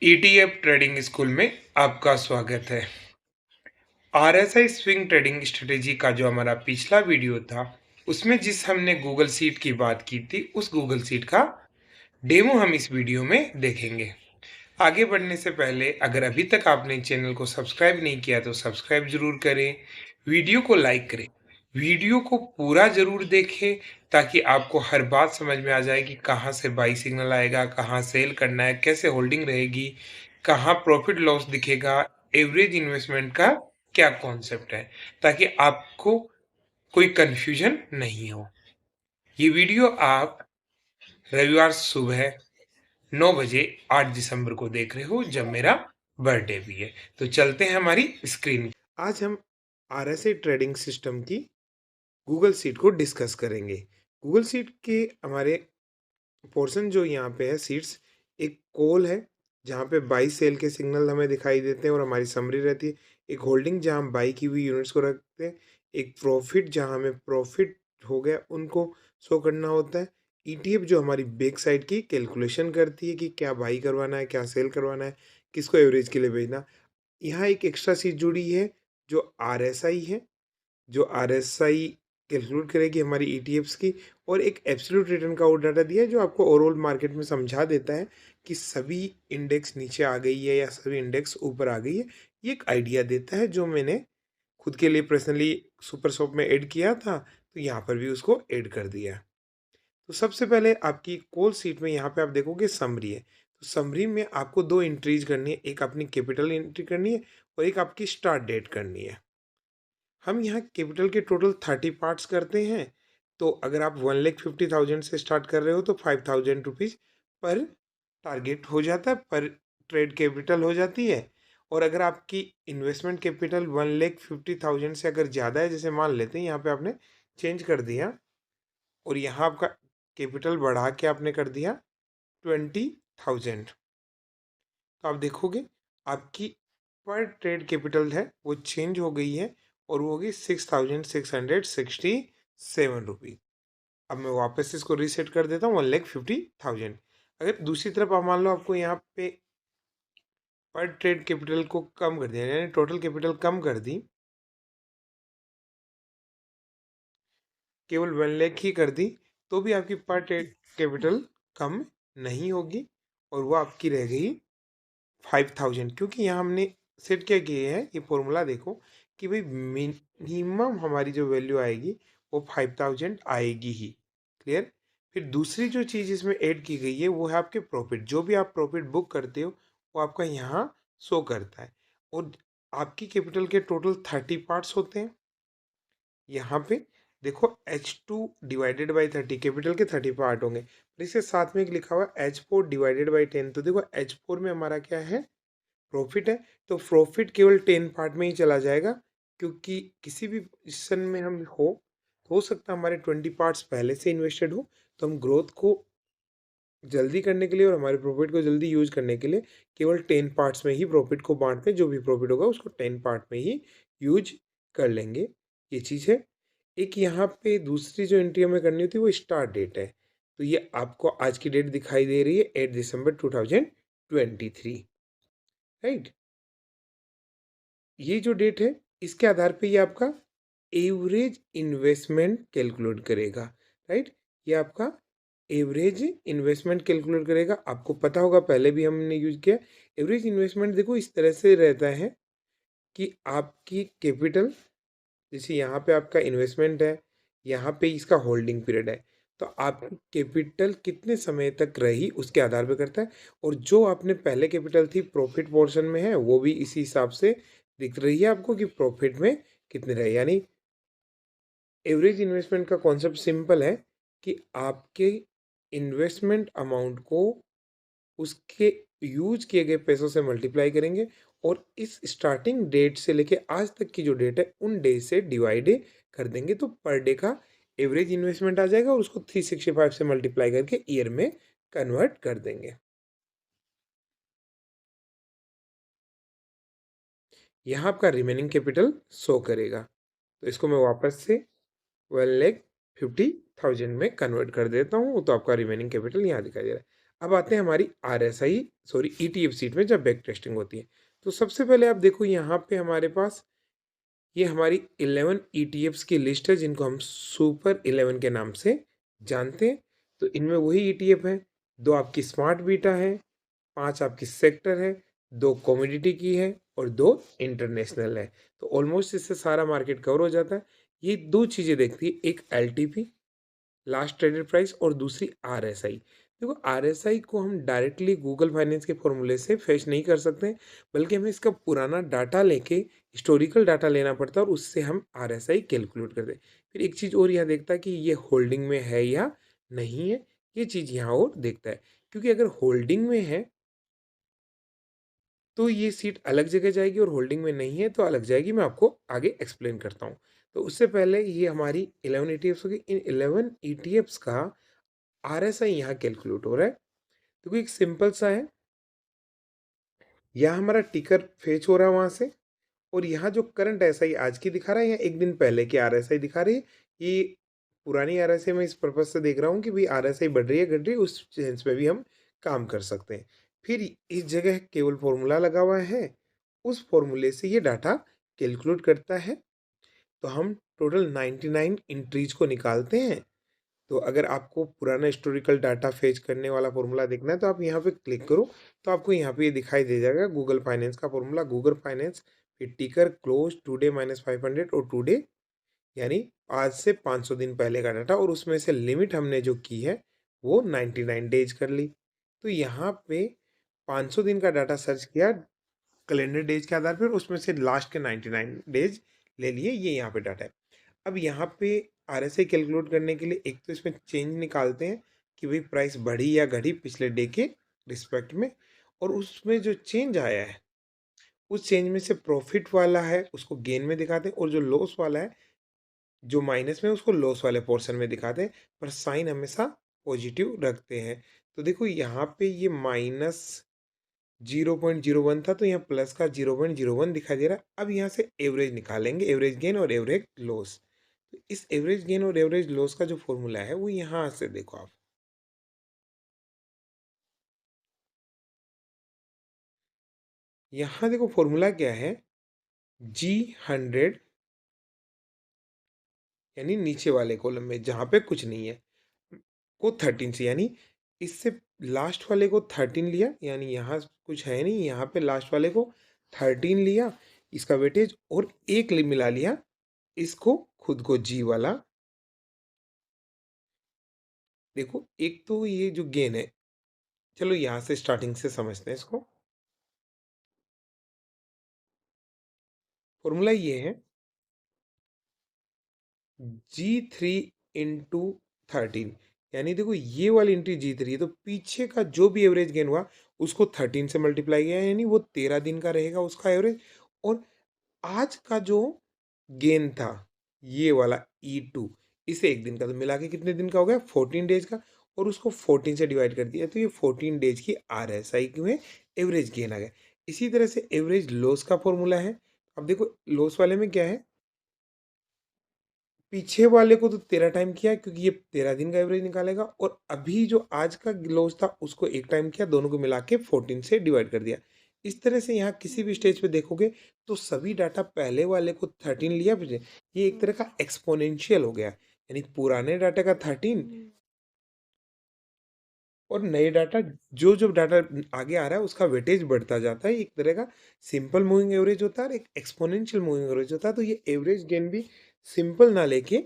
ETF trading school में आपका स्वागत है। आरएसआई स्विंग ट्रेडिंग स्ट्रेटेजी का जो हमारा पिछला वीडियो था, उसमें जिस हमने गूगल सीट की बात की थी, उस गूगल सीट का डेमो हम इस वीडियो में देखेंगे। आगे बढ़ने से पहले अगर अभी तक आपने चैनल को सब्सक्राइब नहीं किया तो सब्सक्राइब जरूर करें, वीडियो को लाइक करें, वीडियो को पूरा जरूर देखें ताकि आपको हर बात समझ में आ जाए कि कहाँ से बाई सिग्नल आएगा, कहाँ सेल करना है, कैसे होल्डिंग रहेगी, कहाँ प्रॉफिट लॉस दिखेगा, एवरेज इन्वेस्टमेंट का क्या कॉन्सेप्ट है, ताकि आपको कोई कंफ्यूजन नहीं हो। ये वीडियो आप रविवार सुबह 9 बजे 8 दिसंबर को देख रहे हो, जब मेरा बर्थडे भी है। तो चलते हैं हमारी स्क्रीन। आज हम आरएसआई ट्रेडिंग सिस्टम की गूगल सीट को डिस्कस करेंगे। गूगल सीट के हमारे पोर्शन जो यहाँ पे है सीट्स, एक कॉल है जहाँ पे बाई सेल के सिग्नल हमें दिखाई देते हैं और हमारी समरी रहती है। एक होल्डिंग जहाँ हम बाई की हुई यूनिट्स को रखते हैं। एक प्रॉफिट जहाँ हमें प्रॉफिट हो गया उनको शो करना होता है। ईटीएफ जो हमारी बैक साइड की कैलकुलेशन करती है कि क्या बाई करवाना है, क्या सेल करवाना है, किसको एवरेज के लिए भेजना। यहाँ एक एक्स्ट्रा चीज जुड़ी है जो आरएसआई है, जो आरएसआई कैलकुलेट करेगी हमारी ईटीएफ्स की, और एक एब्सोल्यूट रिटर्न का वो डाटा दिया है जो आपको ओवरऑल मार्केट में समझा देता है कि सभी इंडेक्स नीचे आ गई है या सभी इंडेक्स ऊपर आ गई है। ये एक आइडिया देता है जो मैंने खुद के लिए पर्सनली सुपर शॉप में ऐड किया था, तो यहाँ पर भी उसको ऐड कर दिया। तो सबसे पहले आपकी कॉल सीट में यहाँ पे आप देखोगे समरी है। तो समरी में आपको दो एंट्रीज करनी है, एक अपनी कैपिटल एंट्री करनी है और एक आपकी स्टार्ट डेट करनी है। हम यहाँ कैपिटल के टोटल 30 पार्ट्स करते हैं। तो अगर आप 1,50,000 से स्टार्ट कर रहे हो तो 5,000 रुपीज़ पर टारगेट हो जाता है, पर ट्रेड कैपिटल हो जाती है। और अगर आपकी इन्वेस्टमेंट कैपिटल 1,50,000 से अगर ज़्यादा है, जैसे मान लेते हैं यहाँ पे आपने चेंज कर दिया और यहाँ आपका कैपिटल बढ़ा के आपने कर दिया 20,000, तो आप देखोगे आपकी पर ट्रेड कैपिटल है वो चेंज हो गई है और वो होगी 6,667 रुपीज़। अब मैं वापस इसको रीसेट कर देता हूँ 1,50,000। अगर दूसरी तरफ आप मान लो आपको यहाँ पे पर ट्रेड कैपिटल को कम कर दिया, यानी टोटल कैपिटल कम कर दी, केवल 1 लाख ही कर दी, तो भी आपकी पर ट्रेड कैपिटल कम नहीं होगी और वो आपकी रह गई 5,000। क्योंकि यहाँ हमने सेट क्या किया है, ये फॉर्मूला देखो कि भाई मिनिमम हमारी जो वैल्यू आएगी वो 5,000 आएगी ही। क्लियर। फिर दूसरी जो चीज़ इसमें ऐड की गई है वो है आपके प्रॉफिट। जो भी आप प्रॉफिट बुक करते हो वो आपका यहाँ शो करता है। और आपकी कैपिटल के टोटल 30 पार्ट्स होते हैं। यहाँ पे देखो H2 / 30, कैपिटल के 30 पार्ट होंगे, और इसके साथ में एक लिखा हुआ H4 / 10। तो देखो H4 में हमारा क्या है, प्रॉफिट है। तो प्रॉफिट केवल 10 पार्ट में ही चला जाएगा, क्योंकि किसी भी पोजिशन में हम हो सकता है हमारे 20 पार्ट्स पहले से इन्वेस्टेड हो। तो हम ग्रोथ को जल्दी करने के लिए और हमारे प्रॉफिट को जल्दी यूज करने के लिए केवल 10 पार्ट्स में ही प्रॉफिट को बांटते हैं। जो भी प्रॉफिट होगा उसको 10 पार्ट में ही यूज कर लेंगे। ये चीज़ है। एक यहाँ पे दूसरी जो एंट्री हमें करनी होती है वो स्टार्ट डेट है। तो ये आपको आज की डेट दिखाई दे रही है 8 दिसंबर 2023, राइट। ये जो डेट है इसके आधार पे ये आपका एवरेज इन्वेस्टमेंट कैलकुलेट करेगा, राइट। ये आपका एवरेज इन्वेस्टमेंट कैलकुलेट करेगा। आपको पता होगा पहले भी हमने यूज किया। एवरेज इन्वेस्टमेंट देखो इस तरह से रहता है कि आपकी कैपिटल, जैसे यहाँ पे आपका इन्वेस्टमेंट है, यहाँ पे इसका होल्डिंग पीरियड है, तो आपकी कैपिटल कितने समय तक रही उसके आधार पे करता है। और जो आपने पहले कैपिटल थी प्रॉफिट पोर्शन में है, वो भी इसी हिसाब से दिख रही है आपको कि प्रॉफिट में कितने रहे। यानी एवरेज इन्वेस्टमेंट का कॉन्सेप्ट सिंपल है कि आपके इन्वेस्टमेंट अमाउंट को उसके यूज किए गए पैसों से मल्टीप्लाई करेंगे और इस स्टार्टिंग डेट से लेके आज तक की जो डेट है उन डे से डिवाइड कर देंगे, तो पर डे का एवरेज इन्वेस्टमेंट आ जाएगा और उसको 365 से मल्टीप्लाई करके ईयर में कन्वर्ट कर देंगे। यहाँ आपका रिमेनिंग कैपिटल शो करेगा। तो इसको मैं वापस से 1,50,000 में कन्वर्ट कर देता हूँ, तो आपका रिमेनिंग कैपिटल यहाँ दिखाई दे रहा है। अब आते हैं हमारी आरएसआई सॉरी ईटीएफ सीट में जब बैक टेस्टिंग होती है। तो सबसे पहले आप देखो यहाँ पे हमारे पास ये हमारी 11 ईटीएफ्स की लिस्ट है जिनको हम सुपर 11 के नाम से जानते हैं। तो इनमें वही ईटीएफ है, 2 आपकी स्मार्ट बीटा है, 5 आपकी सेक्टर है, 2 कमोडिटी की है और 2 इंटरनेशनल है। तो ऑलमोस्ट इससे सारा मार्केट कवर हो जाता है। ये 2 चीज़ें देखती है, एक एलटीपी लास्ट ट्रेडेड प्राइस और दूसरी आरएसआई। देखो आरएसआई को हम डायरेक्टली गूगल फाइनेंस के फॉर्मूले से फेच नहीं कर सकते, बल्कि हमें इसका पुराना डाटा लेके हिस्टोरिकल डाटा लेना पड़ता है और उससे हम आरएसआई कैलकुलेट करते हैं। फिर एक चीज़ और यहाँ देखता है कि ये होल्डिंग में है या नहीं है, ये चीज़ यहाँ और देखता है। क्योंकि अगर होल्डिंग में है तो ये सीट अलग जगह जाएगी और होल्डिंग में नहीं है तो अलग जाएगी। मैं आपको आगे एक्सप्लेन करता हूँ। तो उससे पहले ये हमारी 11 ईटीएफ्स होगी। इन 11 ईटीएफ्स का आरएसआई यहाँ कैलकुलेट हो रहा है। देखो एक सिंपल सा है, यहाँ हमारा टिकर फेच हो रहा है वहाँ से, और यहाँ जो करंट एसआई आज की दिखा रहा है या एक दिन पहले की आरएसआई दिखा रही है। ये पुरानी आरएसआई मैं इस पर्पज से देख रहा हूँ कि भाई आरएसआई बढ़ रही है घट रही है, उस सेंस में भी हम काम कर सकते हैं। फिर इस जगह केवल फॉर्मूला लगा हुआ है, उस फॉर्मूले से ये डाटा कैलकुलेट करता है। तो हम टोटल 99 एंट्रीज को निकालते हैं। तो अगर आपको पुराना हिस्टोरिकल डाटा फेच करने वाला फॉर्मूला देखना है तो आप यहाँ पे क्लिक करो, तो आपको यहाँ पे ये दिखाई दे जाएगा गूगल फाइनेंस का फॉर्मूला। गूगल फाइनेंस फिर टिकर क्लोज टुडे -500 और टुडे यानी आज से 500 दिन पहले का डाटा, और उसमें से लिमिट हमने जो की है वो 99 डेज कर ली। तो यहाँ पे 500 दिन का डाटा सर्च किया कैलेंडर डेज के आधार पर, उसमें से लास्ट के 99 डेज ले लिए, ये यहाँ पे डाटा है। अब यहाँ पे आरएसआई कैलकुलेट करने के लिए एक तो इसमें चेंज निकालते हैं कि भाई प्राइस बढ़ी या घटी पिछले डे के रिस्पेक्ट में, और उसमें जो चेंज आया है उस चेंज में से प्रॉफिट वाला है उसको गेन में दिखाते हैं, और जो लॉस वाला है जो माइनस में उसको लॉस वाले पोर्शन में दिखाते हैं, पर साइन हमेशा पॉजिटिव रखते हैं। तो देखो यहाँ पे ये -0.01 था, तो यहाँ प्लस का 0.01 दिखाई दे रहा है। अब यहाँ से एवरेज निकालेंगे, एवरेज गेन और एवरेज लॉस। तो इस एवरेज गेन और एवरेज लॉस का जो फॉर्मूला है वो यहाँ से देखो आप, यहाँ देखो फॉर्मूला क्या है, G100 यानी नीचे वाले कॉलम में जहाँ पे कुछ नहीं है को 13 से, यानी इससे लास्ट वाले को 13 लिया, यानी यहाँ कुछ है नहीं, यहाँ पे लास्ट वाले को 13 लिया इसका वेटेज, और एक मिला लिया इसको खुद को जी वाला। देखो एक तो ये जो गेन है, चलो यहाँ से स्टार्टिंग से समझते हैं इसको। फॉर्मूला ये है G3 इंटू 13, यानी देखो ये वाली एंट्री G3 है तो पीछे का जो भी एवरेज गेन हुआ उसको 13 से मल्टीप्लाई किया, यानी वो 13 दिन का रहेगा उसका एवरेज। और आज का जो गेन था ये वाला E2, इसे एक दिन का, तो मिला के कितने दिन का हो गया 14 डेज का, और उसको 14 से डिवाइड कर दिया तो ये 14 डेज की आरएसआई में एवरेज गेन आ गया। इसी तरह से एवरेज लॉस का फॉर्मूला है। अब देखो लॉस वाले में क्या है, पीछे वाले को तो 13 टाइम किया क्योंकि ये 13 दिन का एवरेज निकालेगा, और अभी जो आज का लॉस था उसको एक टाइम किया, दोनों को मिला के 14 से डिवाइड कर दिया। इस तरह से यहाँ किसी भी स्टेज पे देखोगे तो सभी डाटा पहले वाले को 13 लिया, ये एक तरह का एक्सपोनेंशियल हो गया, यानी पुराने डाटा का 13 और नए डाटा जो जो डाटा आगे आ रहा है उसका वेटेज बढ़ता जाता है। एक तरह का सिंपल मूविंग एवरेज होता है और एक एक्सपोनेंशियल मूविंग एवरेज होता है। तो ये एवरेज गेन भी सिंपल ना लेके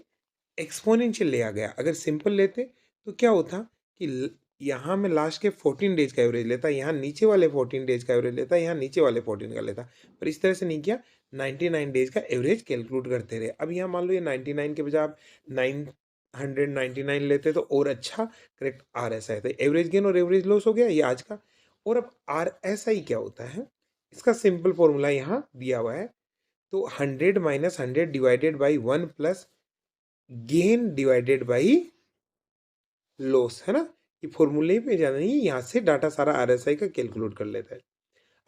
एक्सपोनेंशियल ले आ गया। अगर सिंपल लेते तो क्या होता कि यहाँ मैं लास्ट के 14 डेज का एवरेज लेता, यहाँ नीचे वाले 14 डेज का एवरेज लेता, यहाँ नीचे वाले 14 का लेता, पर इस तरह से नहीं किया, 99 डेज का एवरेज कैलकुलेट करते रहे। अब यहाँ मान लो ये 99 के बजाय आप 999 लेते तो और अच्छा करेक्ट आर एस आई था। एवरेज गेन और एवरेज लॉस हो गया ये आज का। और अब आर एस आई क्या होता है, इसका सिंपल फॉर्मूला यहाँ दिया हुआ है। तो 100 - 100 divided by 1 plus gain divided by loss, है ना। ये फॉर्मूले पे जाना नहीं, यहाँ से डाटा सारा आरएसआई का कैलकुलेट कर लेता है।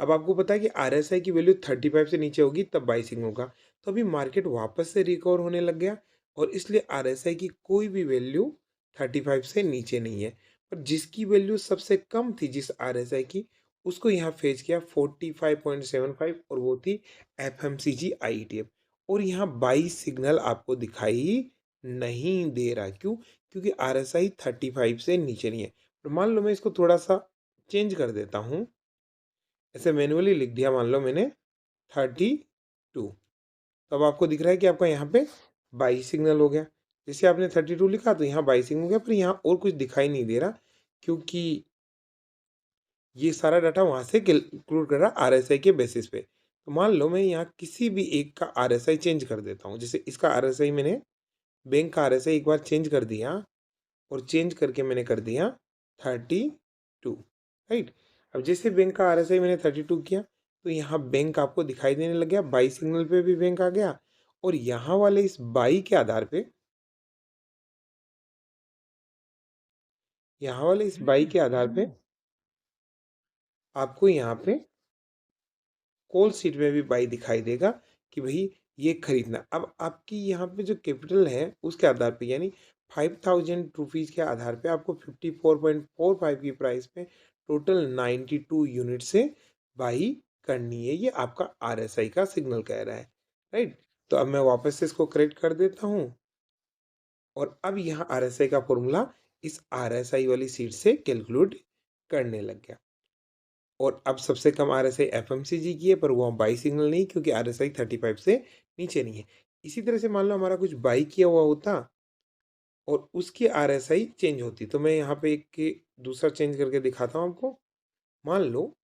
अब आपको पता है कि आरएसआई की वैल्यू 35 से नीचे होगी तब बाइसिंग होगा। तो अभी मार्केट वापस से रिकवर होने लग गया, और इसलिए आरएसआई की कोई भी वैल्यू 35 से नीचे नहीं है। पर जिसकी वैल्यू सबसे कम थी जिस आरएसआई की, उसको यहाँ फेच किया 45.75 और वो थी एफएमसीजी आईईटीएफ। और यहाँ बाई सिग्नल आपको दिखाई नहीं दे रहा। क्यों? क्योंकि आरएसआई 35 से नीचे नहीं है। तो मान लो मैं इसको थोड़ा सा चेंज कर देता हूँ, ऐसे मैन्युअली लिख दिया, मान लो मैंने 32। तो अब आपको दिख रहा है कि आपका यहाँ पे बाई सिग्नल हो गया। जैसे आपने 32 लिखा तो यहाँ बाई सिग्नल हो गया, पर यहाँ और कुछ दिखाई नहीं दे रहा, क्योंकि ये सारा डाटा वहाँ से इंक्लूड कर रहा आरएसआई के बेसिस पे। तो मान लो मैं यहाँ किसी भी एक का आरएसआई चेंज कर देता हूँ। जैसे इसका आरएसआई मैंने, बैंक का आरएसआई एक बार चेंज कर दिया, और चेंज करके मैंने कर दिया 32, राइट। अब जैसे बैंक का आरएसआई मैंने 32 किया, तो यहाँ बैंक आपको दिखाई देने लग गया, बाई सिग्नल पे भी बैंक आ गया। और यहाँ वाले इस बाई के आधार पे, यहाँ वाले इस बाई के आधार पे आपको यहाँ पे कॉल शीट में भी बाई दिखाई देगा कि भाई ये खरीदना। अब आपकी यहाँ पे जो कैपिटल है उसके आधार पे, यानी 5000 रुपीज़ के आधार पे आपको 54.45 की प्राइस पे टोटल 92 यूनिट से बाई करनी है। ये आपका आरएसआई का सिग्नल कह रहा है, राइट। तो अब मैं वापस से इसको करेक्ट कर देता हूँ, और अब यहाँ आरएसआई का फॉर्मूला इस आरएसआई वाली सीट से कैलकुलेट करने लग गया। और अब सबसे कम आरएसआई एफएमसीजी की है, पर वो बाई सिग्नल नहीं, क्योंकि आरएसआई 35 से नीचे नहीं है। इसी तरह से मान लो हमारा कुछ बाई किया हुआ होता और उसकी आरएसआई चेंज होती, तो मैं यहाँ पे एक के दूसरा चेंज करके दिखाता हूँ आपको। मान लो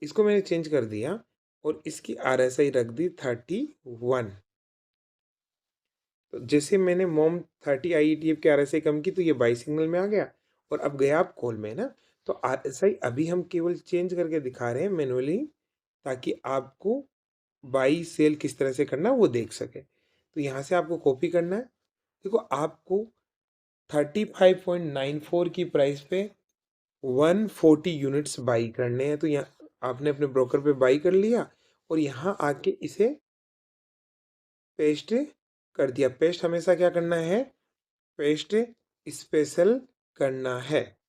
इसको मैंने चेंज कर दिया और इसकी आरएसआई रख दी 31। तो जैसे मैंने मोम 30 IETF के आरएसआई कम की, तो ये बाई सिग्नल में आ गया। और अब गया आप कॉल में ना, तो आरएसआई अभी हम केवल चेंज करके दिखा रहे हैं मैनुअली, ताकि आपको बाई सेल किस तरह से करना है वो देख सके। तो यहाँ से आपको कॉपी करना है। देखो, आपको 35.94 की प्राइस पे 140 यूनिट्स बाई करने हैं। तो यहाँ आपने अपने ब्रोकर पे बाई कर लिया, और यहाँ आके इसे पेस्ट कर दिया। पेस्ट हमेशा क्या करना है? पेस्ट स्पेशल करना है।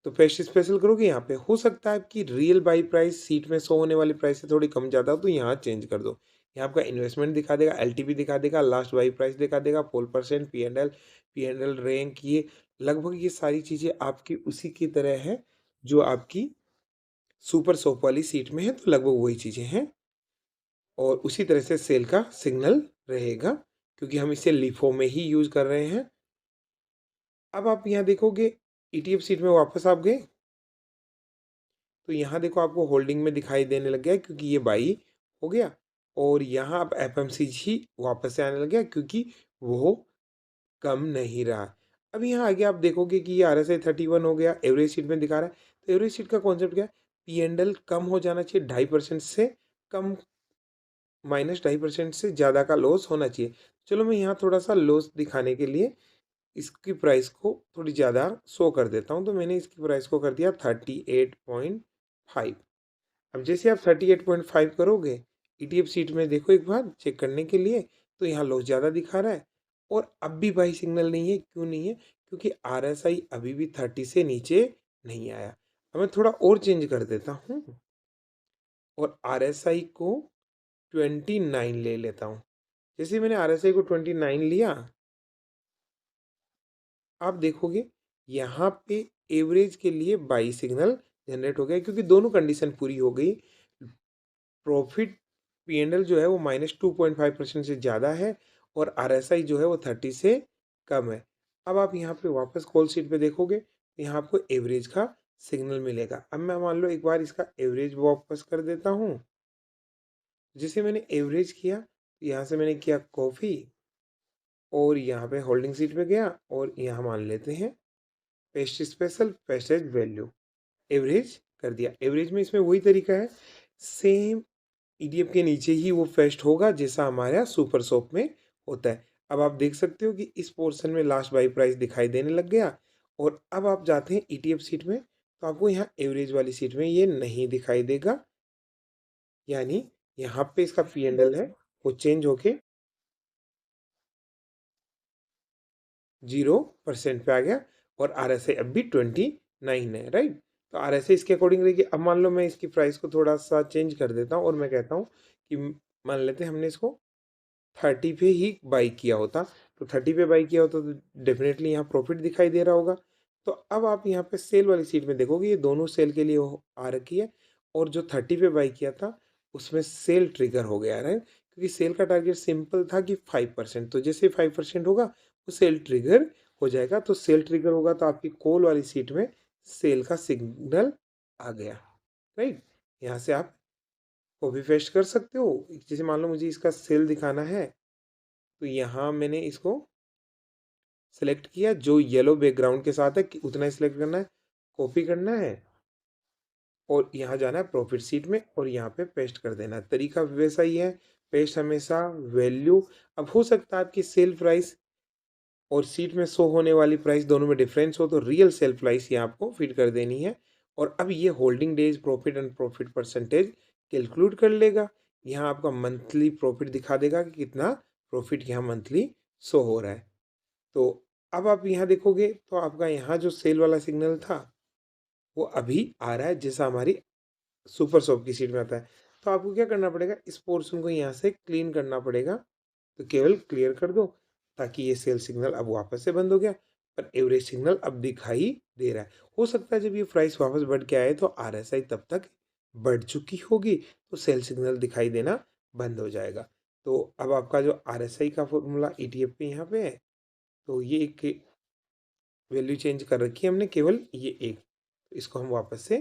तो पेस्ट स्पेशल करोगे, यहाँ पे हो सकता है आपकी रियल बाई प्राइस सीट में शो होने वाली प्राइस से थोड़ी कम ज़्यादा हो, तो यहाँ चेंज कर दो। यहाँ आपका इन्वेस्टमेंट दिखा देगा, एलटीवी दिखा देगा, लास्ट बाई प्राइस दिखा देगा, poll percent, P and L rank, ये लगभग ये सारी चीज़ें आपकी उसी की तरह है जो आपकी सुपर शॉप वाली सीट में है। तो लगभग वही चीज़ें हैं, और उसी तरह से सेल का सिग्नल रहेगा, क्योंकि हम इसे लिफो में ही यूज़ कर रहे हैं। अब आप यहाँ देखोगे, ईटीएफ सीट में वापस आप गए, तो यहाँ देखो आपको होल्डिंग में दिखाई देने लग गया, क्योंकि ये बाई हो गया। और यहाँ अब एफएमसीजी वापस से आने लग गया, क्योंकि वो कम नहीं रहा। अब यहाँ आगे आप देखोगे कि ये आरएसआई 31 हो गया, एवरेज सीट में दिखा रहा है। तो एवरेज सीट का कॉन्सेप्ट क्या है? पी एंड एल कम हो जाना चाहिए, 2.5% से कम, -2.5% से ज़्यादा का लॉस होना चाहिए। चलो मैं यहाँ थोड़ा सा लॉस दिखाने के लिए इसकी प्राइस को थोड़ी ज़्यादा शो कर देता हूँ। तो मैंने इसकी प्राइस को कर दिया 38.5। अब जैसे आप 38.5 करोगे, ईटीएफ सीट में देखो एक बार चेक करने के लिए, तो यहाँ लॉस ज़्यादा दिखा रहा है, और अब भी बाई सिग्नल नहीं है। क्यों नहीं है? क्योंकि आरएसआई अभी भी 30 से नीचे नहीं आया। अब मैं थोड़ा और चेंज कर देता हूँ, और आरएसआई को 29 ले लेता हूँ। जैसे मैंने आरएसआई को 29 लिया, आप देखोगे यहाँ पे एवरेज के लिए बाई सिग्नल जनरेट हो गया, क्योंकि दोनों कंडीशन पूरी हो गई। प्रॉफिट पी एंड एल जो है वो -2.5% से ज़्यादा है, और आरएसआई जो है वो 30 से कम है। अब आप यहाँ पे वापस कॉल शीट पे देखोगे, तो यहाँ आपको एवरेज का सिग्नल मिलेगा। अब मैं मान लो एक बार इसका एवरेज वापस कर देता हूँ। जिसे मैंने एवरेज किया, तो यहाँ से मैंने किया कॉफ़ी, और यहाँ पे होल्डिंग सीट पे गया, और यहाँ मान लेते हैं पेस्ट स्पेशल, पेस्टेज वैल्यू, एवरेज कर दिया। एवरेज में इसमें वही तरीका है, सेम ईडीएफ के नीचे ही वो फेस्ट होगा जैसा हमारे सुपर शॉप में होता है। अब आप देख सकते हो कि इस पोर्शन में लास्ट बाई प्राइस दिखाई देने लग गया। और अब आप जाते हैं ईटीएफ सीट में, तो आपको यहाँ एवरेज वाली सीट में ये नहीं दिखाई देगा, यानी यहाँ पे इसका पी एंड एल है वो चेंज होके 0% पे आ गया और RSI अब भी 29 है, राइट। तो RSI इसके अकॉर्डिंग रहेगी। अब मान लो मैं इसकी प्राइस को थोड़ा सा चेंज कर देता हूँ और मैं कहता हूँ कि मान लेते हैं हमने इसको 30 पे ही बाई किया होता, तो 30 पे बाई किया होता तो डेफिनेटली यहाँ प्रॉफिट दिखाई दे रहा होगा। तो अब आप यहाँ पे सेल वाली सीट में देखोगे ये दोनों सेल के लिए आ रखी है, और जो 30 पे बाई किया था उसमें सेल ट्रिगर हो गया है, क्योंकि सेल का टारगेट सिंपल था कि 5%, तो जैसे 5% होगा वो सेल ट्रिगर हो जाएगा। तो सेल ट्रिगर होगा तो आपकी कॉल वाली सीट में सेल का सिग्नल आ गया, राइट। यहाँ से आप कॉपी पेस्ट कर सकते हो। जैसे मान लो मुझे इसका सेल दिखाना है, तो यहाँ मैंने इसको सेलेक्ट किया, जो येलो बैकग्राउंड के साथ है कि उतना ही सिलेक्ट करना है, कॉपी करना है और यहाँ जाना है प्रॉफिट सीट में और यहाँ पे पेस्ट कर देना है। तरीका वैसा ही है, पेस्ट हमेशा वैल्यू। अब हो सकता है आपकी सेल प्राइस और सीट में शो होने वाली प्राइस दोनों में डिफरेंस हो, तो रियल सेल प्राइस यहाँ आपको फिट कर देनी है। और अब ये holding days profit and profit percentage calculate कर लेगा। यहाँ आपका मंथली प्रॉफिट दिखा देगा कि कितना प्रॉफिट यहाँ मंथली शो हो रहा है। तो अब आप यहाँ देखोगे तो आपका यहाँ जो सेल वाला सिग्नल था वो अभी आ रहा है, जैसा हमारी सुपर शॉप की सीट में आता है। तो आपको क्या करना पड़ेगा, इस पोर्शन को यहाँ से क्लीन करना पड़ेगा। तो केवल क्लियर कर दो ताकि ये सेल सिग्नल अब वापस से बंद हो गया, पर एवरेज सिग्नल अब दिखाई दे रहा है। हो सकता है जब ये प्राइस वापस बढ़ के आए तो RSI तब तक बढ़ चुकी होगी, तो सेल सिग्नल दिखाई देना बंद हो जाएगा। तो अब आपका जो RSI का फॉर्मूला ETF पे यहाँ पे है, तो ये एक वैल्यू चेंज कर रखी है हमने, केवल ये एक, तो इसको हम वापस से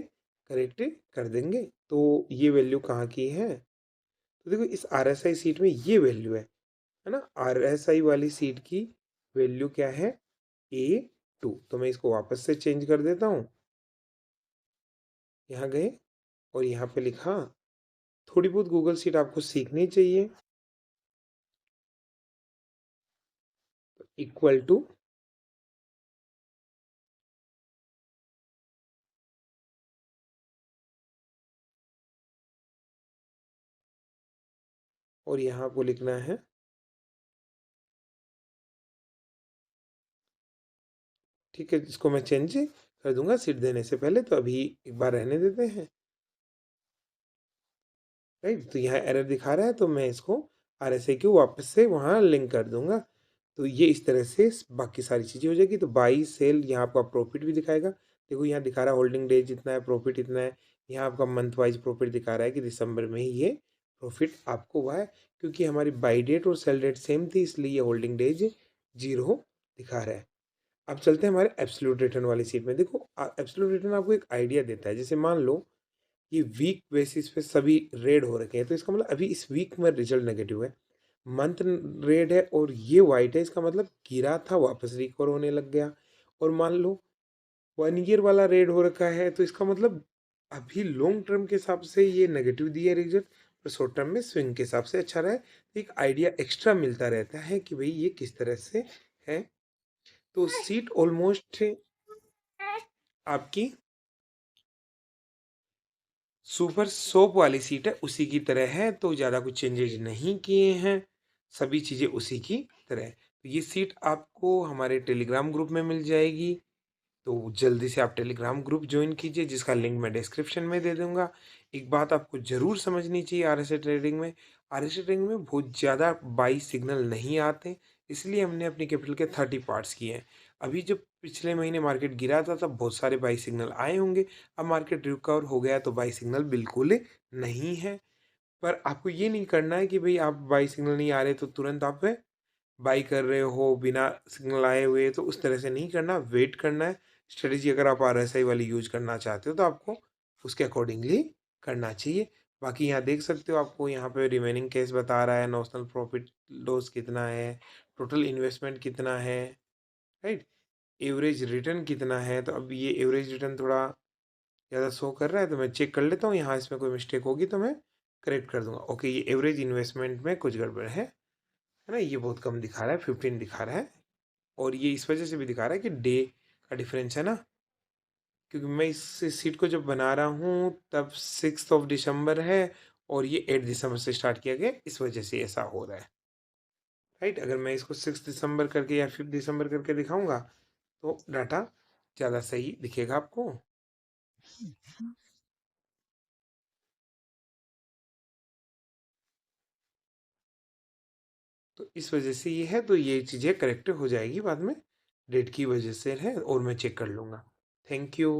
करेक्ट कर देंगे। तो ये वैल्यू कहाँ की है, तो देखो इस RSI सीट में ये वैल्यू है ना। RSI वाली सीट की वैल्यू क्या है, A2। तो मैं इसको वापस से चेंज कर देता हूँ, यहाँ गए और यहाँ पे लिखा। थोड़ी बहुत गूगल सीट आपको सीखनी चाहिए। इक्वल टू, और यहाँ आपको लिखना है, ठीक है, इसको मैं चेंज कर दूंगा सीट देने से पहले, तो अभी एक बार रहने देते हैं, राइट। तो यहाँ एरर दिखा रहा है, तो मैं इसको RSI को वापस से वहाँ लिंक कर दूंगा। तो ये इस तरह से बाकी सारी चीज़ें हो जाएगी। तो बाई सेल यहाँ आपका प्रॉफिट भी दिखाएगा। देखो यहाँ दिखा रहा है होल्डिंग डेज इतना है, प्रॉफिट इतना है। यहाँ आपका मंथ वाइज प्रॉफिट दिखा रहा है कि दिसंबर में ही ये प्रॉफिट आपको हुआ है, क्योंकि हमारी बाई डेट और सेल डेट सेम थी, इसलिए ये होल्डिंग डेज 0 दिखा रहा है। अब चलते हैं हमारे एब्सोल्यूट रिटर्न वाली सीट में। देखो एब्सोल्यूट रिटर्न आपको एक आइडिया देता है। जैसे मान लो ये वीक बेसिस पे सभी रेड हो रखे हैं, तो इसका मतलब अभी इस वीक में रिजल्ट नेगेटिव है। मंथ रेड है और ये वाइट है, इसका मतलब गिरा था वापस रिकवर होने लग गया। और मान लो 1 ईयर वाला रेड हो रखा है, तो इसका मतलब अभी लॉन्ग टर्म के हिसाब से ये नेगेटिव दिया रिजल्ट, पर शॉर्ट टर्म में स्विंग के हिसाब से अच्छा रहा है। तो एक आइडिया एक्स्ट्रा मिलता रहता है कि भाई ये किस तरह से है। तो सीट ऑलमोस्ट आपकी सुपर सोप वाली सीट है उसी की तरह है, तो ज़्यादा कुछ चेंजेज नहीं किए हैं, सभी चीज़ें उसी की तरह है। तो ये सीट आपको हमारे टेलीग्राम ग्रुप में मिल जाएगी, तो जल्दी से आप टेलीग्राम ग्रुप ज्वाइन कीजिए, जिसका लिंक मैं डिस्क्रिप्शन में दे दूंगा। एक बात आपको ज़रूर समझनी चाहिए, RSI ट्रेडिंग में, RSI ट्रेडिंग में बहुत ज़्यादा बाई सिग्नल नहीं आते, इसलिए हमने अपनी कैपिटल के 30 पार्ट्स किए हैं। अभी जब पिछले महीने मार्केट गिरा था तब बहुत सारे बाई सिग्नल आए होंगे, अब मार्केट रिकवर हो गया तो बाई सिग्नल बिल्कुल नहीं है। पर आपको ये नहीं करना है कि भाई आप बाई सिग्नल नहीं आ रहे तो तुरंत आप बाई कर रहे हो बिना सिग्नल आए हुए, तो उस तरह से नहीं करना, वेट करना है। स्ट्रेटेजी अगर आप RSI वाली यूज करना चाहते हो तो आपको उसके अकॉर्डिंगली करना चाहिए। बाकी यहाँ देख सकते हो, आपको यहाँ पे रिमेनिंग केस बता रहा है, नॉशनल प्रॉफिट लॉस कितना है, टोटल इन्वेस्टमेंट कितना है, राइट, एवरेज रिटर्न कितना है। तो अब ये एवरेज रिटर्न थोड़ा ज़्यादा शो कर रहा है, तो मैं चेक कर लेता हूँ, यहाँ इसमें कोई मिस्टेक होगी तो मैं करेक्ट कर दूंगा। ओके, ये एवरेज इन्वेस्टमेंट में कुछ गड़बड़ है ना, ये बहुत कम दिखा रहा है, 15 दिखा रहा है। और ये इस वजह से भी दिखा रहा है कि डे का डिफरेंस है ना, क्योंकि मैं इस सीट को जब बना रहा हूँ तब 6 दिसंबर है और ये 8 दिसंबर से स्टार्ट किया गया, इस वजह से ऐसा हो रहा है, राइट। अगर मैं इसको 6 दिसंबर करके या 5 दिसंबर करके दिखाऊंगा तो डाटा ज़्यादा सही दिखेगा आपको। तो इस वजह से ये है, तो ये चीज़ें करेक्ट हो जाएगी बाद में, डेट की वजह से है, और मैं चेक कर लूँगा। Thank you.